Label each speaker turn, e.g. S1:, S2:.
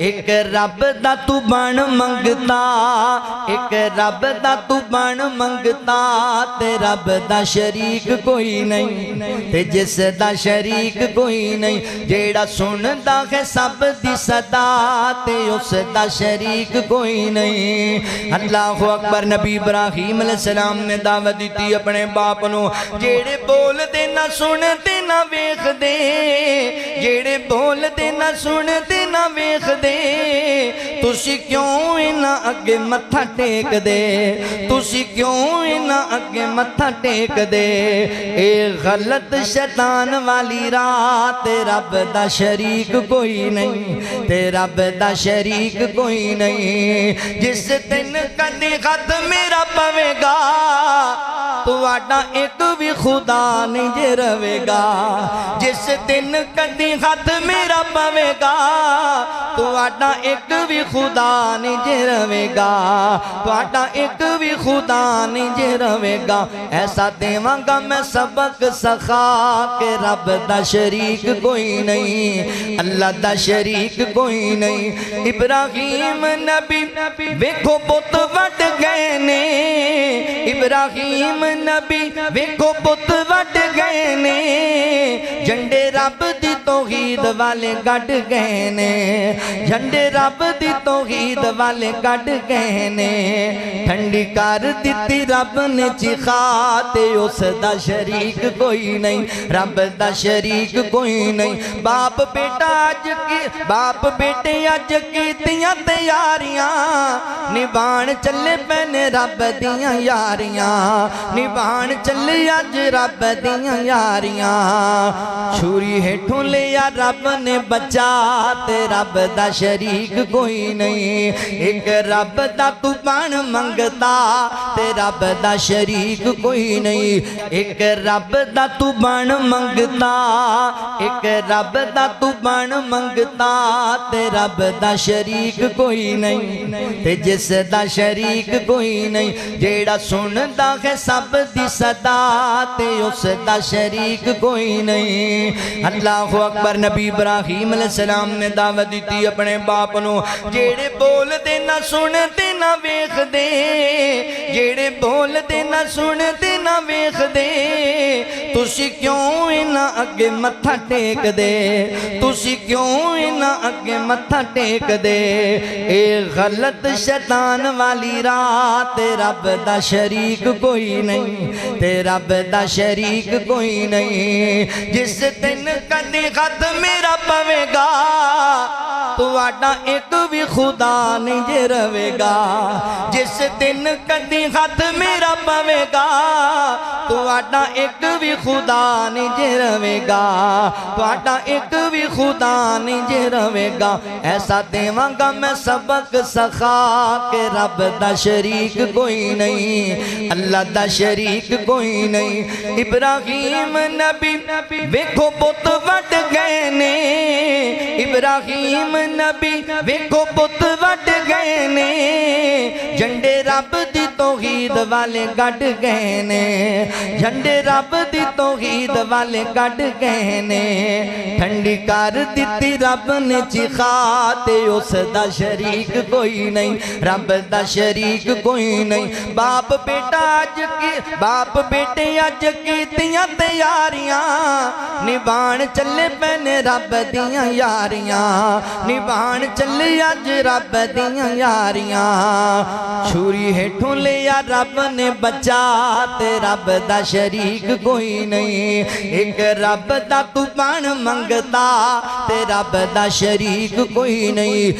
S1: एक रब दा तू बन मंगता, एक रब दा तू बन मंगता, ते रब दा शरीक कोई नहीं, ते जिस दा शरीक कोई नहीं, जेड़ा सुनदा है सब दी सदा, ते उस दा शरीक कोई नहीं। अल्लाहु अकबर। नबी इब्राहीम अलैहिस्सलाम ने दावत दी अपने बाप नू, जेड़े बोलदे ना सुनदे ना वेखदे, जेड़े बोलदे ना सुनदे ना वेखदे, तुसी क्यों इन्हां अगे मत्था टेक दे, तुसी क्यों इन्हां अगे मत्था टेक दे। ए गलत शैतान वाली रात, रब दा शरीक कोई नहीं, ते रब दा शरीक कोई नहीं। जिस दिन कदी खत मेरा पवेगा, तुहाडा एक भी खुदा नहीं जे रवेगा। जिस दिन कदी हथ मेरा पवेगा, तुहाडा एक भी खुदा नहीं जे रवेगा, तुहाडा एक भी खुदा नहीं जे रवेगा। ऐसा देवांगा मैं सबक सखा के रब दा शरीक कोई नहीं, अल्लाह दा शरीक कोई नहीं। इब्राहीम नबी वेखो पुत वट गए ने, इब्राहीम नबी वेखो पुत वट गए ने, झंडे रब दी तौहीद वाले गढ़ गए ने, झंडे रब दी तौहीद वाले गढ़ गए ने। ठंडी कर दिती रब ने चिखा, ते उस दा शरीक कोई नहीं, रब दा शरीक कोई नहीं। बाप बेटा अज की बाप बेटे अज कीतियां तैयारियां, निभाण चले पैने रब दियां यारियां, निभाण चले अज रब दियां यारियां। छुरी हेठों लिया रब ने बचा, ते रब दा शरीक कोई नहीं। एक रब दा तू बन मंगता, ते रब दा शरीक कोई नहीं। एक रब दा तू बन मंगता, एक रब दा तू बन मंगता, ते रब दा शरीक कोई नहीं, ते जिस दा शरीक कोई नहीं, जेड़ा सुनदा है सब दी सदा, ते उस दा शरीक कोई नहीं। अल्लाहु अकबर। नबी इब्राहीम अलैहिस्सलाम ने दावत दी अपने बाप नू, जेड़े बोलदे ना सुनदे ना वेखदे, जेड़े बोलदे ना सुनदे ना वेखदे, तुसी क्यों इन्हां अगे मत्था टेक दे, तुसी क्यों इन्हां अगे मत्था टेक दे। ए गलत शैतान वाली रात, रब दा शरीक कोई नहीं, ते रब दा शरीक कोई नहीं। जिस दिन कदी खत मेरा पवेगा, तुहाडा एक भी खुदा नहीं जे रवेगा। जिस दिन कदी हथ मेरा पवेगा, तुहाडा एक भी खुदा नहीं जे रवेगा, तुहाडा एक भी खुदा नहीं जे रवेगा। ऐसा देवांगा मैं सबक सखा के रब दा शरीक कोई नहीं, अल्लाह दा शरीक कोई नहीं। इब्राहीम नबी वेखो पुत वट गए ने, इब्राहीम नबी वेखो पुत वट गए ने, झंडे रब दी तौहीद वाले गढ़ गए ने, झंडे रब दी तौहीद वाले गढ़ गए ने। ठंडी कर दिती रब ने चिखा, ते उस दा शरीक कोई नहीं, रब दा शरीक कोई नहीं। बाप बेटा अज की बाप बेटे अज कीतियां तैयारियां, निभाण चले पैने रब दियां यारियां, निभाण चले अज रब दियां यारियां। छुरी हेठों लिया रब ने बचा, ते रब दा शरीक कोई नहीं। एक रब दा तू बन मंगता, ते रब दा शरीक कोई नहीं।